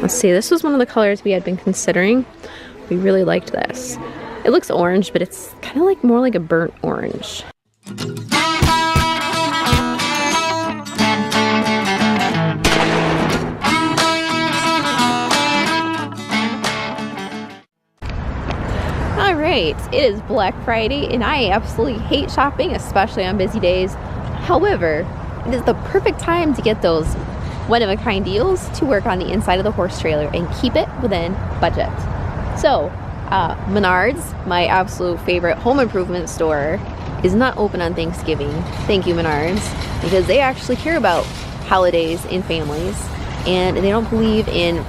Let's see, this was one of the colors we had been considering. We really liked this. It looks orange, but it's kind of like more like a burnt orange. Alright, it is Black Friday and I absolutely hate shopping, especially on busy days. However, it is the perfect time to get those one-of-a-kind deals to work on the inside of the horse trailer and keep it within budget. So, Menards, my absolute favorite home improvement store, is not open on Thanksgiving. Thank you, Menards, because they actually care about holidays and families, and they don't believe in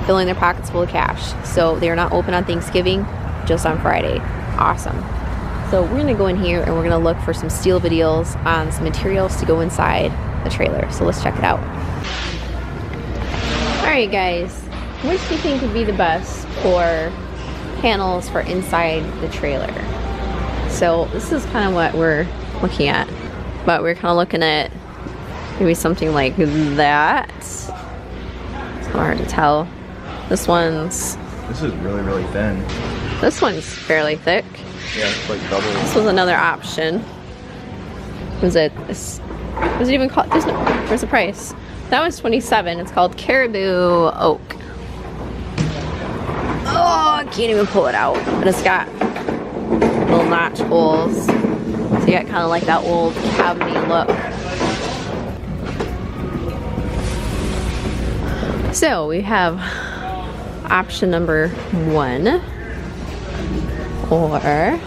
filling their pockets full of cash. So they are not open on Thanksgiving, just on Friday. Awesome. So we're gonna go in here and we're gonna look for some steal videos on some materials to go inside the trailer. So let's check it out. Alright guys, which do you think would be the best for panels for inside the trailer? So this is kind of what we're looking at, but we're kind of looking at maybe something like that. It's hard to tell. This is really, really thin. This one's fairly thick. Yeah, it's like double. This was another option. Was it even called? Where's the price? That was $27. It's called Caribou Oak. Oh, I can't even pull it out. But it's got little notch holes. So you got kind of like that old cabiny look. So we have option number 1 or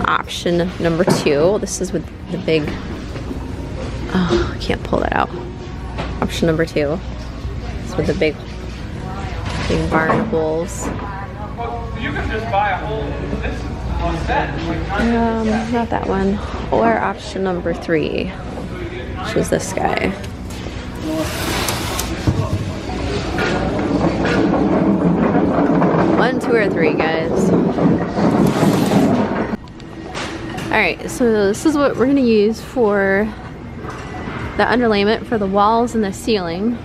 option number 2. This is with the big, oh, I can't pull that out. Option number 2. It's with the big barn holes. You can just buy a whole set. Not that one. Or option number 3, which was this guy. One, 2, or 3, guys. Alright, so this is what we're going to use for the underlayment for the walls and the ceiling.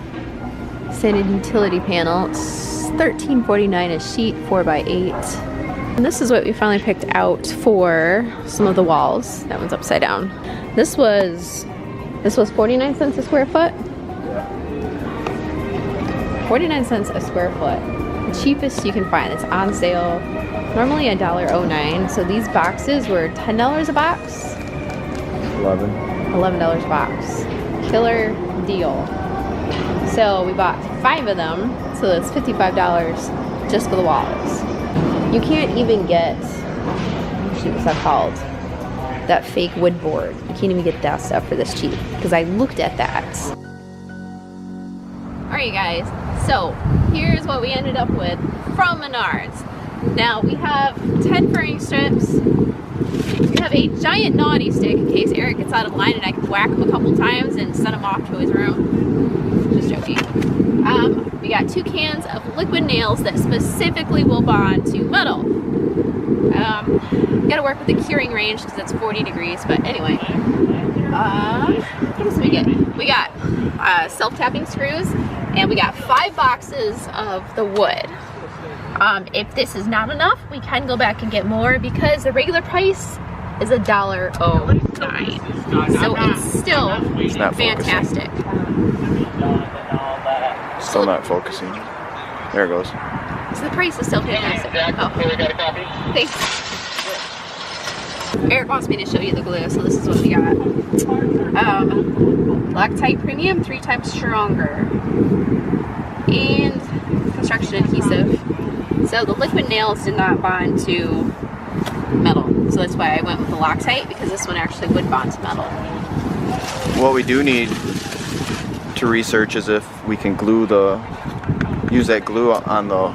Standard utility panel. It's $13.49 a sheet, 4x8. And this is what we finally picked out for some of the walls. That one's upside down. This was 49 cents a square foot. 49 cents a square foot. The cheapest you can find. It's on sale. Normally $1.09. So these boxes were $10 a box. $11 a box. Killer deal. So we bought 5 of them. So that's $55 just for the walls. You can't even get, shoot, what's that called? That fake wood board. You can't even get that stuff for this cheap. Because I looked at that. Alright guys, so here's what we ended up with from Menards. Now we have 10 furring strips. We have a giant naughty stick in case Eric gets out of line and I can whack him a couple times and send him off to his room. Just joking. We got 2 cans of liquid nails that specifically will bond to metal. Gotta work with the curing range because it's 40 degrees, but anyway. What else did we get? We got self-tapping screws, and we got 5 boxes of the wood. If this is not enough, we can go back and get more because the regular price is $1.09. So it's still fantastic. Still not focusing. There it goes. So the price is still fantastic. Oh. Thanks. Eric wants me to show you the glue, so this is what we got. Loctite Premium, 3 times stronger. And construction adhesive. So the liquid nails did not bond to metal. So that's why I went with the Loctite, because this one actually would bond to metal. What we do need to research is if we can use that glue on the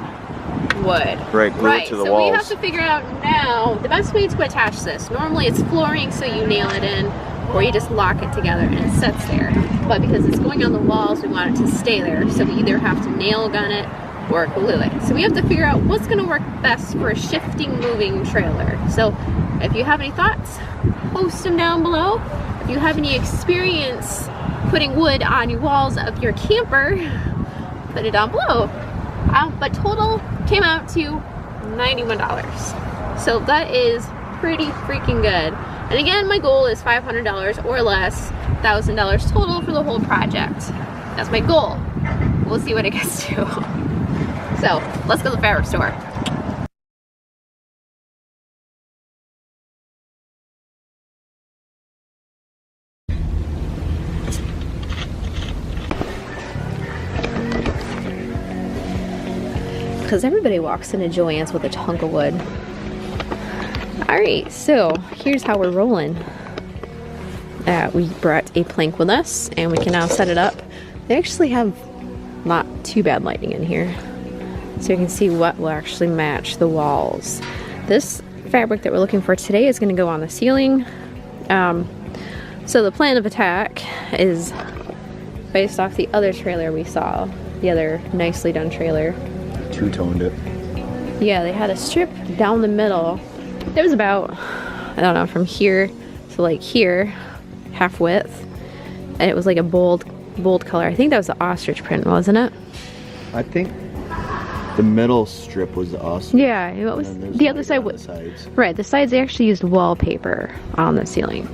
wood. Right, glue it to the walls. So we have to figure out now the best way to attach this. Normally it's flooring, so you nail it in, or you just lock it together and it sits there. But because it's going on the walls, we want it to stay there. So we either have to nail gun it or glue it. So we have to figure out what's going to work best for a shifting, moving trailer. So if you have any thoughts, post them down below. If you have any experience putting wood on your walls of your camper, put it down below. But total came out to $91. So that is pretty freaking good. And again, my goal is $500 or less, $1,000 total for the whole project. That's my goal. We'll see what it gets to. So let's go to the fabric store. Because everybody walks into Joann's with a chunk of wood. Alright, so here's how we're rolling. We brought a plank with us and we can now set it up. They actually have not too bad lighting in here. So you can see what will actually match the walls. This fabric that we're looking for today is going to go on the ceiling. So the plan of attack is based off the other trailer we saw. The other nicely done trailer. Two-toned it. Yeah, they had a strip down the middle. It was about, I don't know, from here to like here, half width. And it was like a bold color. I think that was the ostrich print, wasn't it? I think the middle strip was the ostrich. Yeah, what was the other side? The sides. Right, the sides, they actually used wallpaper on the ceiling,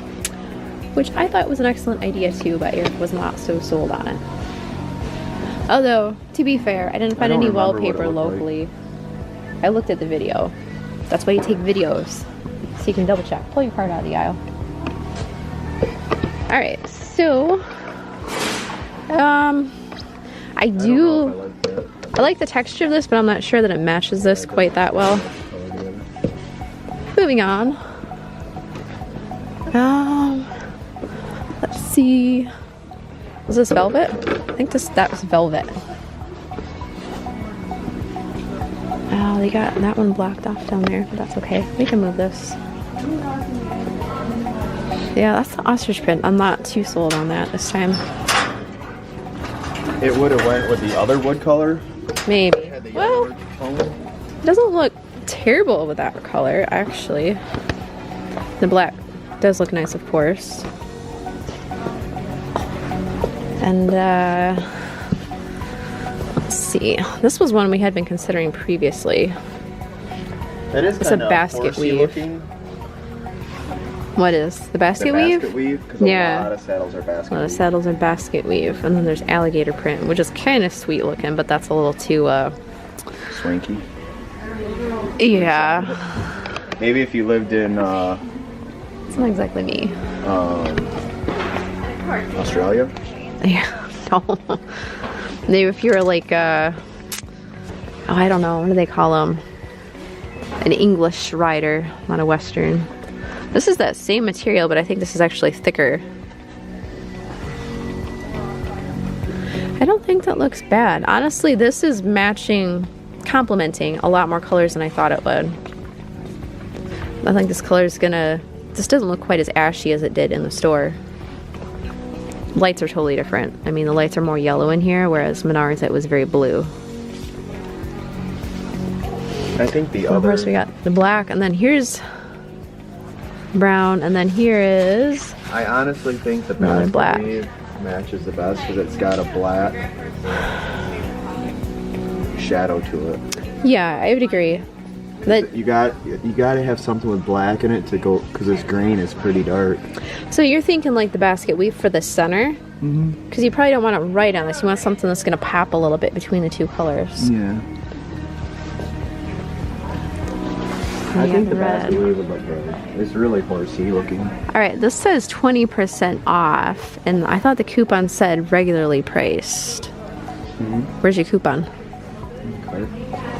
which I thought was an excellent idea too, but Eric was not so sold on it. Although, to be fair, I didn't find any wallpaper locally. Like. I looked at the video. That's why you take videos, so you can double check. Pull your card out of the aisle. Alright, so I like the texture of this, but I'm not sure that it matches this quite that well. Moving on. Let's see. Was this velvet? I think that was velvet. Oh, they got that one blocked off down there, but that's okay. We can move this. Yeah, that's the ostrich print. I'm not too sold on that this time. It would have went with the other wood color. Maybe. Well, it doesn't look terrible with that color, actually. The black does look nice, of course. And let's see. This was one we had been considering previously. It is it's a basket weave. Looking. What is the basket weave? Basket weave. Yeah. A lot of saddles are basket weave. A lot of saddles are basket weave, and then there's alligator print, which is kind of sweet looking, but that's a little too swanky. Yeah. Maybe if you lived in it's not exactly me. Australia? Yeah. No. Maybe if you're like I don't know, what do they call them? An English rider, not a Western. This is that same material, but I think this is actually thicker. I don't think that looks bad. Honestly, this is complementing a lot more colors than I thought it would. I think this color is this doesn't look quite as ashy as it did in the store. Lights are totally different. I mean, the lights are more yellow in here, whereas Menards, it was very blue. I think the other... First we got the black, and then here's brown, and then here is... I honestly think the black weave matches the best because it's got a black shadow to it. Yeah, I would agree. That you got to have something with black in it to go, because this green is pretty dark. So you're thinking like the basket weave for the center? Because you probably don't want it right on this. You want something that's going to pop a little bit between the two colors. Yeah. I think the basket weave would look good. It's really horsey looking. Alright, this says 20% off, and I thought the coupon said regularly priced. Where's your coupon? Okay.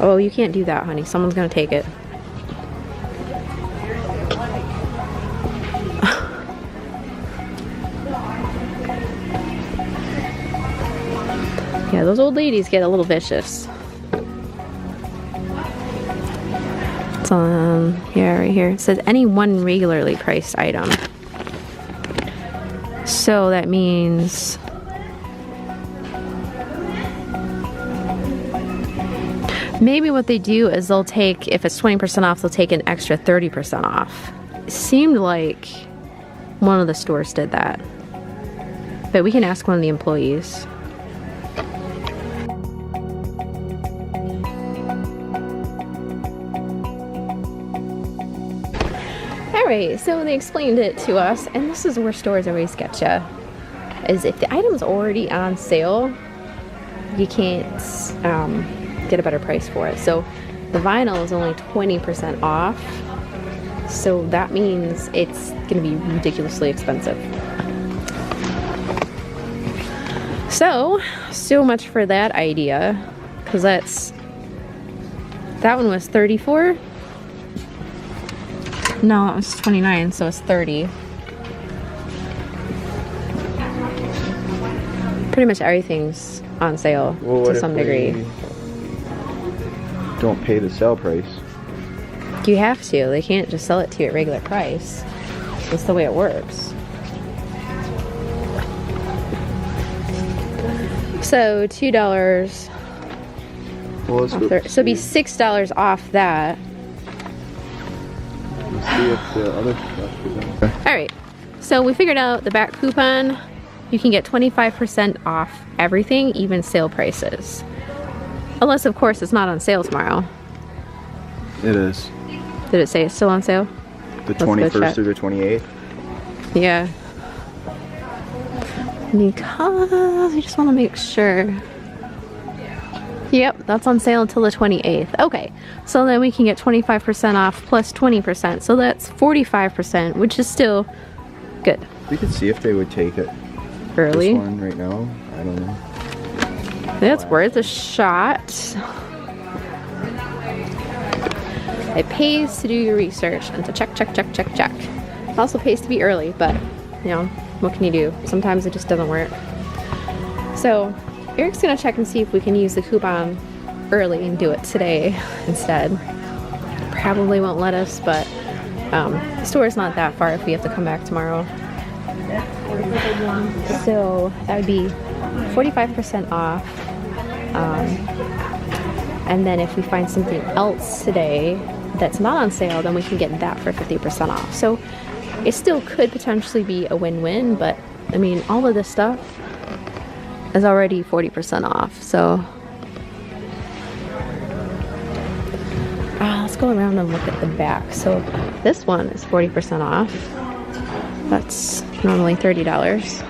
Oh, you can't do that, honey. Someone's gonna take it. Yeah, those old ladies get a little vicious. It's on here, right here. It says any one regularly priced item. So that means maybe what they do is they'll take, if it's 20% off, they'll take an extra 30% off. It seemed like one of the stores did that. But we can ask one of the employees. Alright, so they explained it to us, and this is where stores always get you. Is if the item's already on sale, you can't get a better price for it. So the vinyl is only 20% off, so that means it's going to be ridiculously expensive. So much for that idea, because that one was 34. No, it was 29, so it's 30. Pretty much everything's on sale to some degree. Don't pay the sale price. You have to. They can't just sell it to you at regular price. That's the way it works. So $2. Well, let's go So it'd be $6 off that. Let's see if the other stuff is on. Alright, so we figured out the back coupon. You can get 25% off everything, even sale prices. Unless, of course, it's not on sale tomorrow. It is. Did it say it's still on sale? The Let's go 21st check. through the 28th. Yeah. Because we just want to make sure. Yep, that's on sale until the 28th. Okay, so then we can get 25% off plus 20%. So that's 45%, which is still good. We could see if they would take it. Early. This one right now, I don't know. That's worth a shot. It pays to do your research and to check. It also pays to be early, but you know, what can you do? Sometimes it just doesn't work. So Eric's gonna check and see if we can use the coupon early and do it today instead. Probably won't let us, but the store's not that far if we have to come back tomorrow. So that would be 45% off. And then if we find something else today that's not on sale, then we can get that for 50% off. So it still could potentially be a win-win, but I mean, all of this stuff is already 40% off. So let's go around and look at the back. So this one is 40% off. That's normally $30.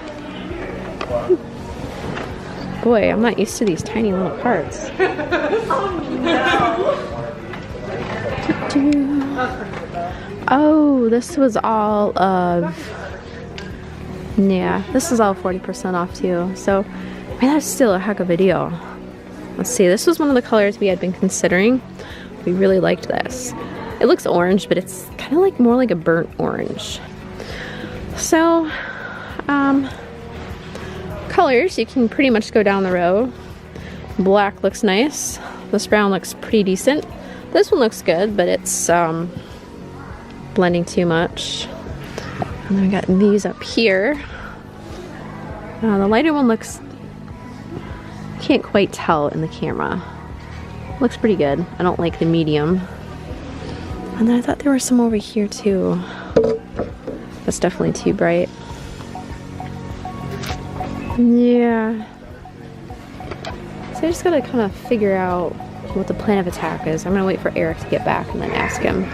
Boy, I'm not used to these tiny little parts. Oh, this was all of... Yeah, this is all 40% off too. So, I mean, that's still a heck of a deal. Let's see, this was one of the colors we had been considering. We really liked this. It looks orange, but it's kind of like more like a burnt orange. So, colors, you can pretty much go down the row. Black looks nice. This brown looks pretty decent. This one looks good, but it's blending too much. And then we got these up here. The lighter one looks, can't quite tell in the camera. Looks pretty good. I don't like the medium. And then I thought there were some over here too. That's definitely too bright. Yeah. So I just gotta kind of figure out what the plan of attack is. I'm gonna wait for Eric to get back and then ask him.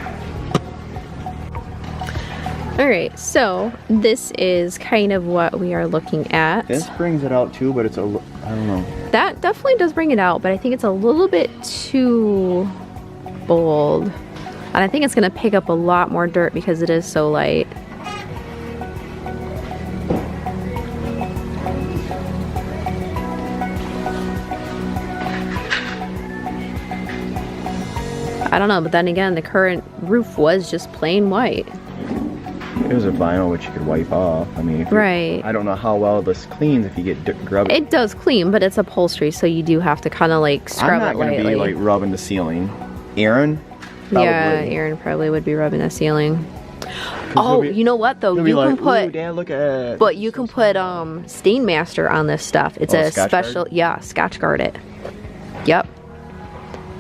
Alright, so this is kind of what we are looking at. This brings it out too, but it's I don't know. That definitely does bring it out, but I think it's a little bit too bold. And I think it's gonna pick up a lot more dirt because it is so light. I don't know, but then again, the current roof was just plain white. It was a vinyl which you could wipe off. I mean, Right. I don't know how well this cleans if you get grub. It does clean, but it's upholstery, so you do have to kind of like scrub I'm it not gonna lightly. be like rubbing the ceiling. Aaron? Probably. Yeah, Aaron probably would be rubbing the ceiling. Oh, he'll be- you know what though? He'll You be can like, put, "Ooh, Dad, look at." but you can put Stainmaster on this stuff. It's Oh, a Scotch special, guard? yeah, Scotch guard it. Yep,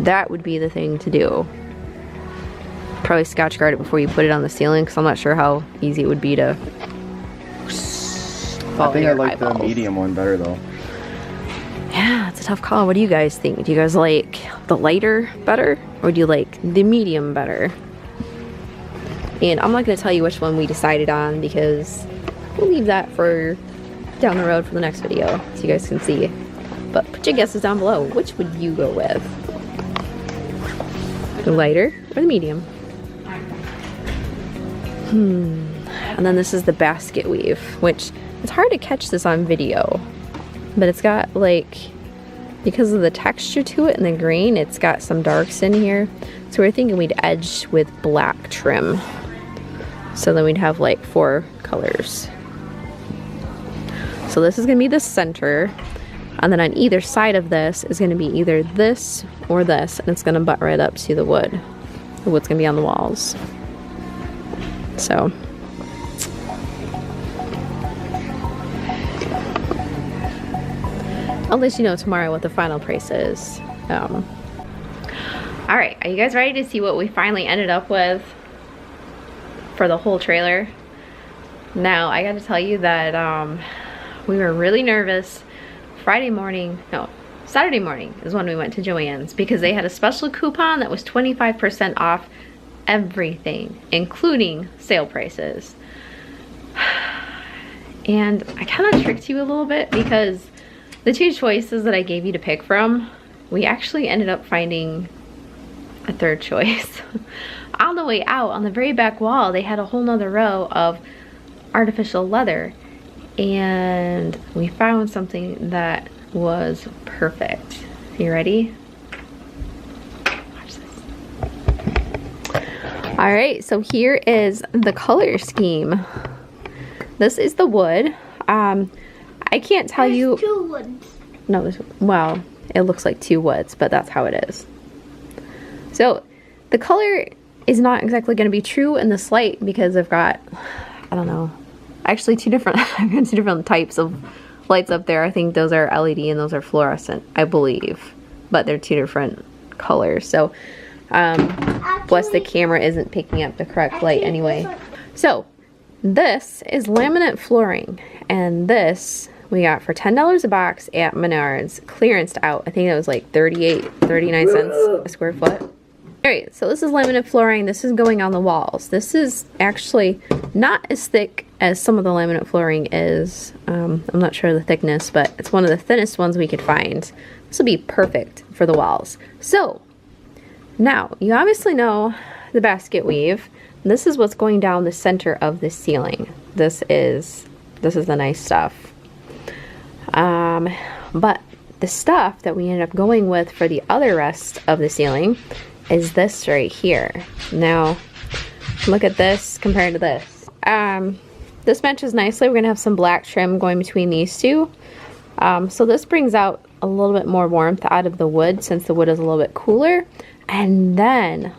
that would be the thing to do. Probably Scotch guard it before you put it on the ceiling, because I'm not sure how easy it would be to. follow I think I your like the eyeballs. medium one better though. Yeah, it's a tough call. What do you guys think? Do you guys like the lighter better, or do you like the medium better? And I'm not going to tell you which one we decided on because we'll leave that for down the road for the next video so you guys can see. But put your guesses down below. Which would you go with? The lighter or the medium? And then this is the basket weave, which it's hard to catch this on video, but it's got like, because of the texture to it and the grain, it's got some darks in here. So we're thinking we'd edge with black trim. So then we'd have like 4 colors. So this is gonna be the center. And then on either side of this is gonna be either this or this, and it's gonna butt right up to the wood. The wood's gonna be on the walls. So. I'll let you know tomorrow what the final price is. All right, are you guys ready to see what we finally ended up with for the whole trailer? Now, I gotta tell you that we were really nervous. Saturday morning is when we went to Joann's because they had a special coupon that was 25% off everything, including sale prices. And I kind of tricked you a little bit because the 2 choices that I gave you to pick from, we actually ended up finding a 3rd choice. On the way out, on the very back wall, they had a whole nother row of artificial leather. And we found something that was perfect. You ready? Watch this. All right, so here is the color scheme. This is the wood. I can't tell you. 2 woods. No, well, it looks like 2 woods, but that's how it is. So the color is not exactly going to be true in this light because I've got, I don't know, actually 2 different types of lights up there. I think those are LED and those are fluorescent, I believe, but they're 2 different colors. So plus the camera isn't picking up the correct light anyway. So this is laminate flooring, and this we got for $10 a box at Menards, clearanced out. I think it was like 39 cents a square foot. Alright, so this is laminate flooring. This is going on the walls. This is actually not as thick as some of the laminate flooring is. I'm not sure of the thickness, but it's one of the thinnest ones we could find. This will be perfect for the walls. So, now, you obviously know the basket weave. This is what's going down the center of the ceiling. This is the nice stuff. But the stuff that we ended up going with for the other rest of the ceiling is this right here. Now, look at this compared to this. This matches nicely. We're gonna have some black trim going between these 2. So this brings out a little bit more warmth out of the wood since the wood is a little bit cooler. And then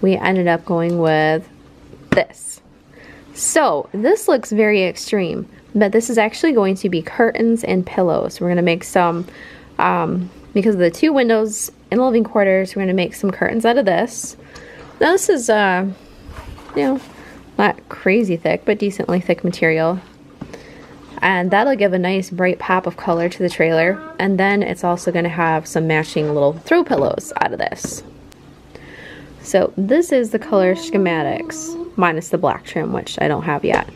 we ended up going with this. So this looks very extreme, but this is actually going to be curtains and pillows. We're gonna make some, because of the 2 windows in the living quarters, we're gonna make some curtains out of this. Now this is, you know, not crazy thick, but decently thick material. And that'll give a nice bright pop of color to the trailer. And then it's also gonna have some matching little throw pillows out of this. So this is the color schematics, minus the black trim, which I don't have yet.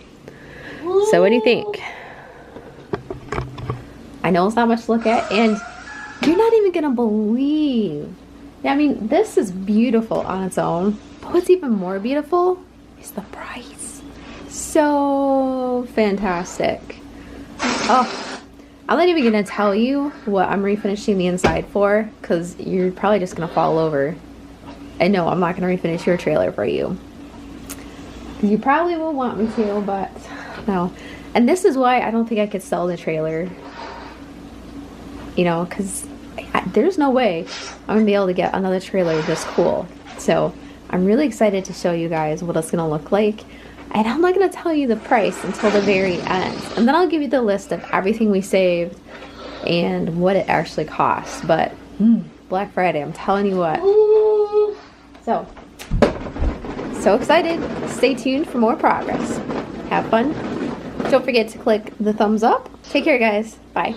So what do you think? I know it's not much to look at, and you're not even gonna believe. I mean, this is beautiful on its own, but what's even more beautiful is the price. So fantastic. Oh, I'm not even gonna tell you what I'm refinishing the inside for, because you're probably just gonna fall over. And no, I'm not gonna refinish your trailer for you. You probably will want me to, but no. And this is why I don't think I could sell the trailer. You know, because there's no way I'm gonna be able to get another trailer this cool. So I'm really excited to show you guys what it's gonna look like. And I'm not gonna tell you the price until the very end. And then I'll give you the list of everything we saved and what it actually costs. But Black Friday, I'm telling you what. So excited. Stay tuned for more progress. Have fun. Don't forget to click the thumbs up. Take care, guys. Bye.